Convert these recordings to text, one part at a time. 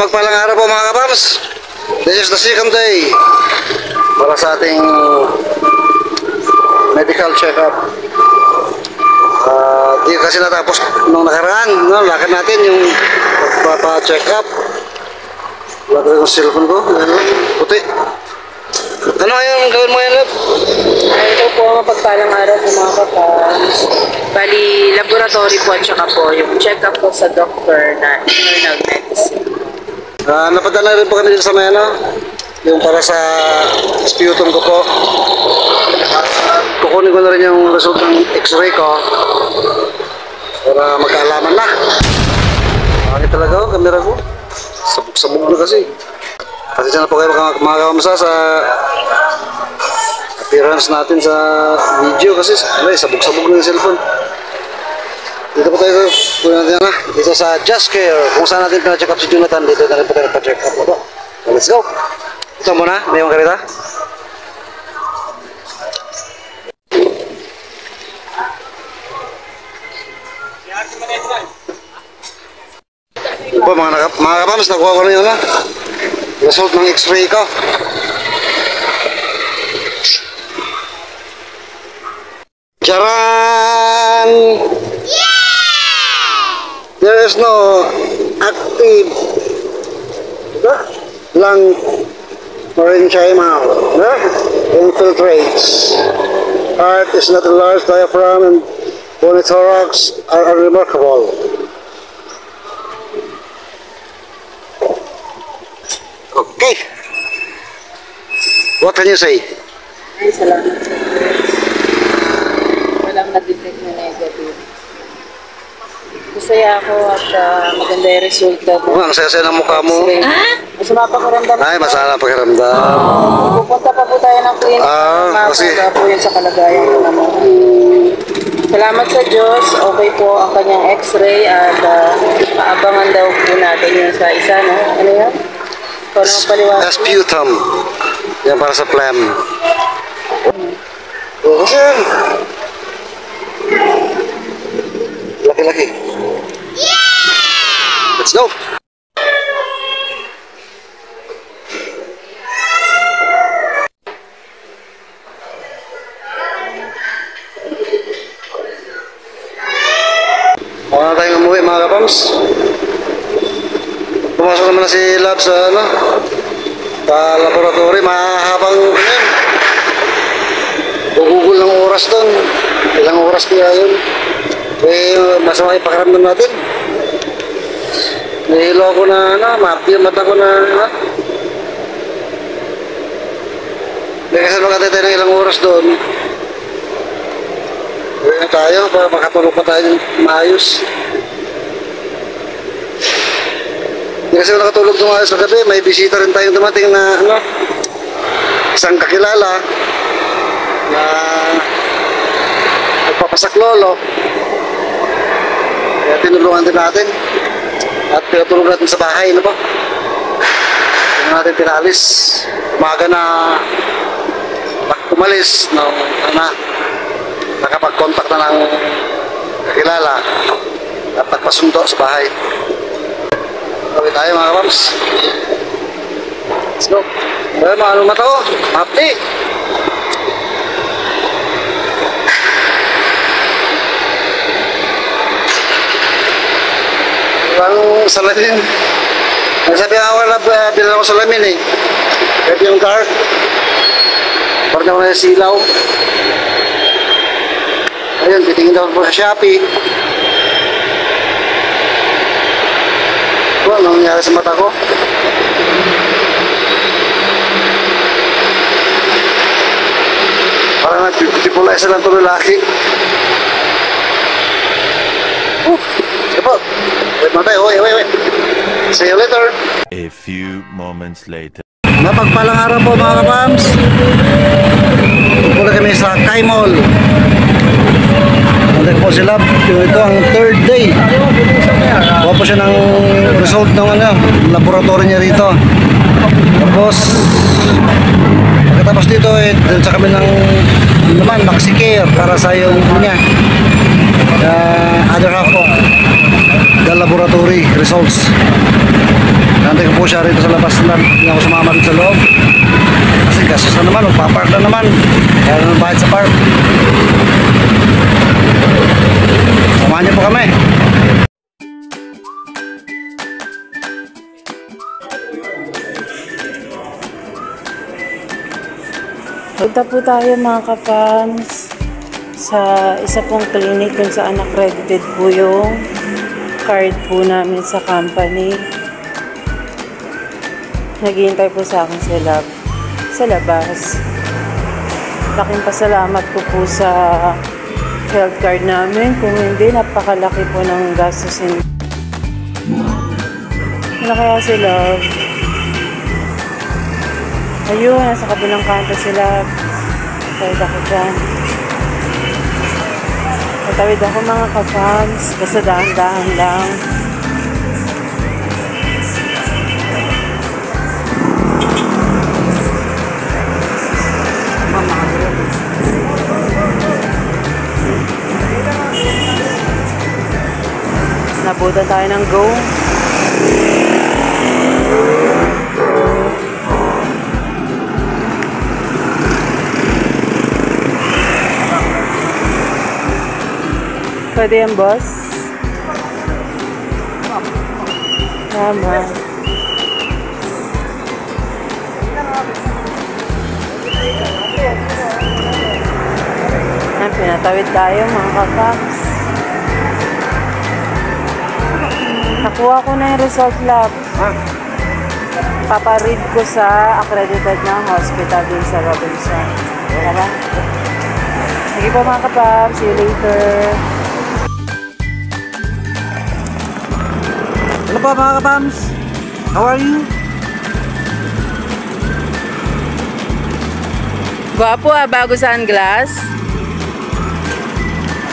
Mapagpalang araw po mga kabams. This is the second day para sa ating medical check-up. Di kasi natapos nung nakaraan, no? Lakad natin yung pagpapa-check-up. Lakad yung cellphone ko, puti. Ano yung gawin mo yan, Lab? Ito po, mapagpalang araw po mga kabams. Bali, laboratory po at saka po yung check-up po sa doctor na internal medicine. Napadala rin po kami dito sa may yung para sa sputum ko po. Kukunin ko na rin yung result ng x-ray ko para magkaalaman na. Bakit talaga kamera ko? Sabog na kasi. Kasi siya na po kayo mga kamamasa sa appearance natin sa video kasi sabog na yung cellphone. Dito po tayo dito sa Just Care, kung saan natin pina-check up si Jonathan. Dito na rin po tayo pa-check up po. Let's go! Ito muna, may yung karita. Ito po mga kapams, nakuha ko na yun result ng x-ray ko. Charan! There is no active lung parenchyma infiltrates. Heart is not a large diaphragm and bony thorax are unremarkable. Okay. What can you say? Ay, salamat. Walang na-detect na negative. Masaya ako at maganda yung resulta mo. Ang saya-saya ng mukha mo. Masama pa pakiramdam. Ay, masala pakiramdam. Pupunta pa po tayo ng clinic. Kasi po yun sa kalagayan ko naman. Salamat sa Diyos. Okay po ang kanyang x-ray at paabangan daw po natin yun sa isa, no? Ano yan? Sputum. Yan para sa phlegm. Kasi laki-laki. Let's go! Muna na tayong umuwi mga kapams. Pumasok naman na si Lab sa laboratory. Mahabang gugugol ng oras doon. Ilang oras kaya yun. Masama yung pakiramdam natin. Nahilo ko na mapi yung mata ko na kasi makatay tayo ng ilang oras doon. Uwi na tayo para makatulog pa tayo maayos. Hindi kasi nakatulog ng maayos na gabi. May bisita rin tayong dumating na isang kakilala na nagpapasaklolo. Kaya tinulungan din natin at pinatulog natin sa bahay, ano ba? Hindi natin pinalis. Umaga na umalis nakapag-contact na ng kakilala at nagpasundo sa bahay. Gawin tayo mga kapams. Let's go. Ano mata ko? Mapti! Ang salamin. Nagsabi ako na bilang ako salamin Kaya yung dark. Parang naman na silaw. Ayun, titingin daw po sa Shopee. Ano nangyari sa mata ko? Parang nagpipulay sa lang ito lalaki. Sige po. Wait. See you later. A few moments later. Mapagpalang araw po mga kapams. Pupunta kami sa Kai Mall. Nandun po sila. Ito ang third day. Kuha po siya ng result ng laboratory niya rito. Tapos pagkatapos dito dun sa kami ng naman Maxi Care para sa yung niya Other half po, the laboratory results. Nantay ko po siya rito sa labas na hindi ako sumama rito sa loob. Kasi gastos na naman, magpapark na naman. Kaya naman bahid sa park. Samahan niyo po kami. Punta po tayo mga ka-fams sa isa pong clinic kung saan accredited po yung card po namin sa company. Naghihintay po sa akin sa labas. Laking pasalamat po sa health card namin. Kung hindi, napakalaki po ng gastusin. Ano kaya si Love? Ayun, nasa kabilang kanto sila. Tawid ako dyan. Tawid ako mga ka-fans. Basta dahan-dahan lang. Nabutan tayo ng go. Pwede yan, boss? Tama. Ayan, pinatawid tayo mga kakaks. Nakuha ko na yung result lab. Paparead ko sa accredited na hospital din sa Robinson. Tara. Sige po mga kapam. See you later. Hello po mga kapams. How are you? Gwapo bago sunglass.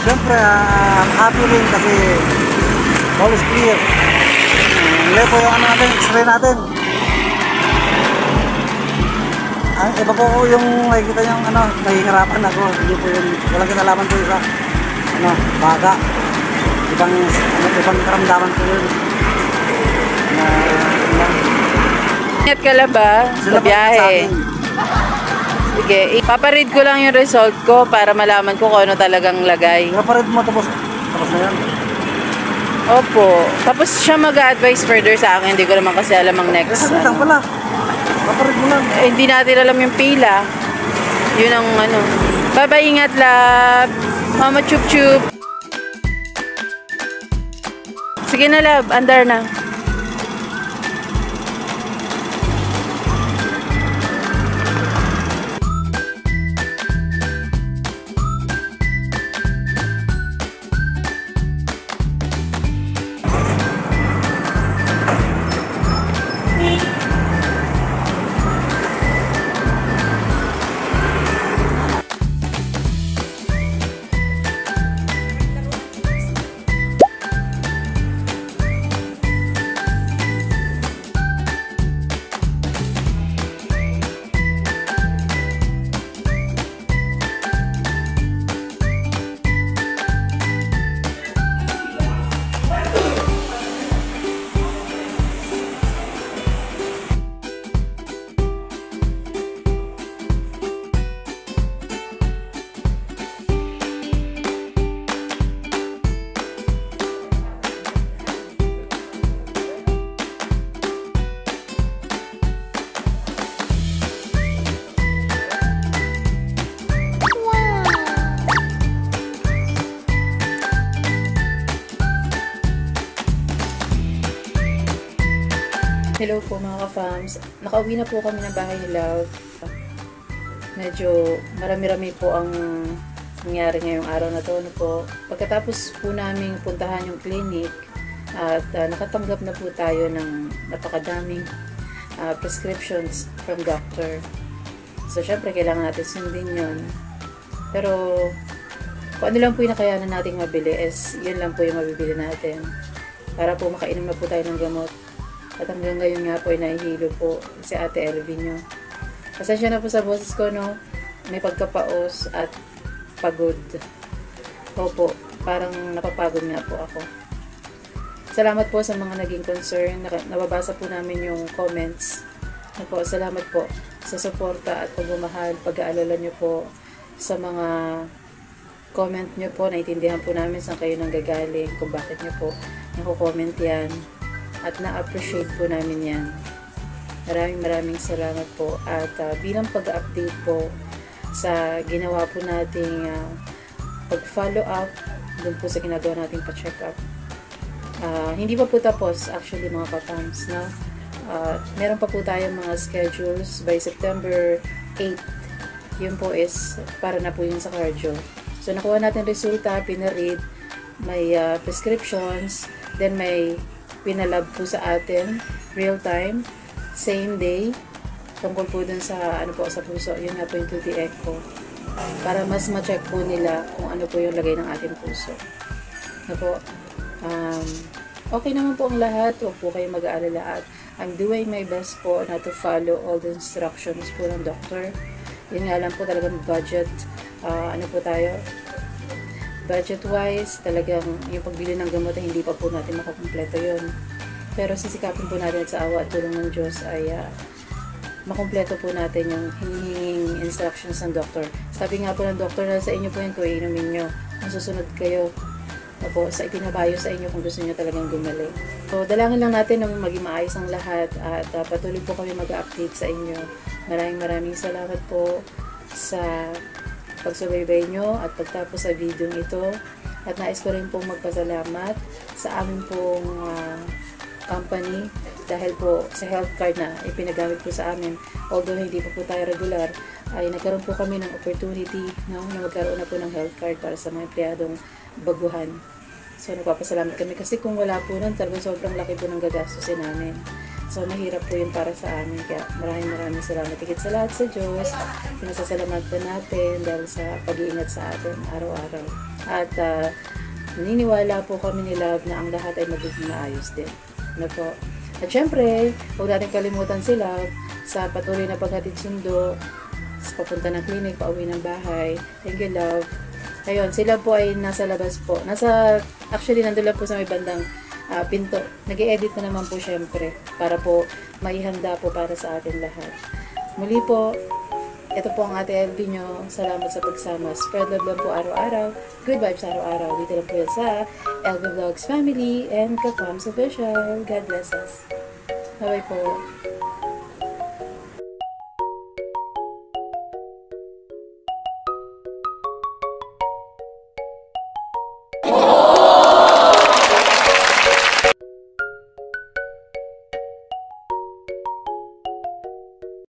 Siyempre, happy rin kasi all is clear. Hindi po yung x-ray natin. Iba po yung nakikita yung nahihirapan ako. Hindi po yung, walang kinalaman po isa. Baga. Ibang karamdaman po yun. Ingat ka lang ba? Sa biyahe. Sige, ipaparead ko lang yung result ko para malaman ko kung ano talagang lagay. Ipaparead mo tapos na yan. Opo. Tapos siya mag-advise further sa akin. Hindi ko naman kasi alam ang next. Kasi lang pala. Ipaparead mo lang. Hindi natin alam yung pila. Yun ang ano. Bye-bye, ingat lab. Mama chup-chup. Sige na lab, andar na. Hello po mga ka-fams. Nakauwi na po kami ng bahay ni Love. Medyo marami-rami po ang nangyari ngayong araw na to. Ano po. Pagkatapos po namin puntahan yung clinic at nakatanggap na po tayo ng napakadaming prescriptions from doctor. So syempre kailangan natin sundin yun. Pero kung ano lang po yung nakayanan nating mabili is yun lang po yung mabibili natin. Para po makainom na po tayo ng gamot. At hanggang ngayon nga po ay nahihilo po si Ate Elvin nyo. Pasensya na po sa boses ko, no? May pagkapaos at pagod. Opo. parang napapagod nga po ako. Salamat po sa mga naging concern. Nababasa po namin yung comments. Salamat po sa suporta at pagmamahal, pag-aalala nyo po sa mga comment nyo po. Naintindihan po namin saan kayo nanggagaling, kung bakit nyo po nako-comment yan. At na-appreciate po namin yan. Maraming salamat po. At bilang pag-update po sa ginawa po nating pag-follow up dun po sa ginagawa nating pa-check up. Hindi pa po tapos actually mga katams, no? Meron pa po tayong mga schedules by September 8. Yun po is para na po yun sa cardio. So nakuha natin resulta, pinaread, may prescriptions, then may pinalab po sa atin, real time, same day, tungkol po dun sa ano po sa puso. Yun nga po yung 2D echo. Para mas ma-check po nila kung ano po yung lagay ng ating puso. Na po, okay naman po ang lahat. Huwag po kayong mag-aalala at I'm doing my best po na to follow all the instructions po ng doctor. Yun nga lang po talagang budget. Ano po tayo? Budget-wise, talagang yung pagbili ng gamot ay hindi pa po natin makakumpleto yun. Pero sisikapin po natin at sa awa at tulong ng Diyos ay makumpleto po natin yung hinihinging instructions ng doctor. Sabi nga po ng doctor na sa inyo po yun kung iinumin nyo. Masusunod kayo po sa ipinabayo sa inyo kung gusto niyo talagang gumaling. So, dalangin lang natin na maging maayos ang lahat at patuloy po kami mag-update sa inyo. Maraming salamat po sa pagsubaybay nyo at pagtapos sa video ito. At nais ko rin pong magpasalamat sa amin pong company dahil po sa health card na ipinagamit po sa amin. Although hindi pa po tayo regular, ay nagkaroon po kami ng opportunity na magkaroon na po ng health card para sa mga empleyadong baguhan. So, nagpapasalamat kami kasi kung wala po nun, talagang sobrang laki po ng gagastusin namin. So, mahirap po yun para sa amin. Kaya maraming salamat. Higit sa lahat sa Diyos, pinasasalamatan natin dahil sa pag-iingat sa atin araw-araw. At naniniwala po kami ni Love na ang lahat ay magiging maayos din. Ano po? At syempre, huwag natin kalimutan si Love sa patuloy na paghatid sundo, sa papunta ng clinic, pauwi ng bahay. Thank you, Love. Ayun, sila po ay nasa labas po. Actually, nandun lang po sa may bandang pinto. Nag-i-edit na naman po syempre para po maihanda po para sa atin lahat. Muli po, ito po ang Ate LB nyo. Salamat sa pagsama. Spread love lang po araw-araw. Good vibes araw-araw. Dito lang po yan sa LB Vlogs Family and Kapams Official. God bless us. Bye-bye po.